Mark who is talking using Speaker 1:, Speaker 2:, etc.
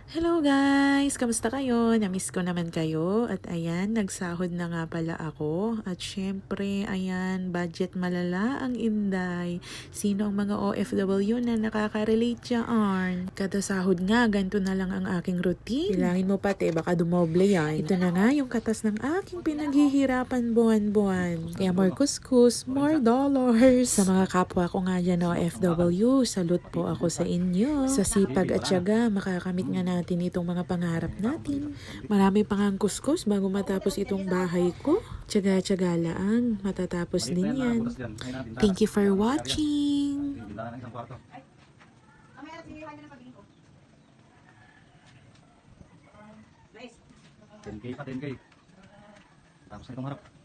Speaker 1: Hello guys! Kamusta kayo? Namiss ko naman kayo. At ayan, nagsahod na nga pala ako. At syempre, ayan, budget malala ang Inday. Sino ang mga OFW na nakaka-relate dyan? Kada sahod nga, ganito na lang ang aking routine. Bilangin mo pati, baka dumoble yan. Ito na nga yung katas ng aking pinaghihirapan buwan-buwan. Kaya more kuskus, more dollars. Sa mga kapwa ko nga dyan OFW, salute po ako sa inyo. Sa sipag at tiyaga, makakamit nga natin itong mga pangarap natin. Marami pang ang kuskus bago matapos itong bahay ko. Tiyaga-tiyaga lang, matatapos din yan. Thank you for watching!
Speaker 2: 10K pa, 10K. Tapos na itong harap.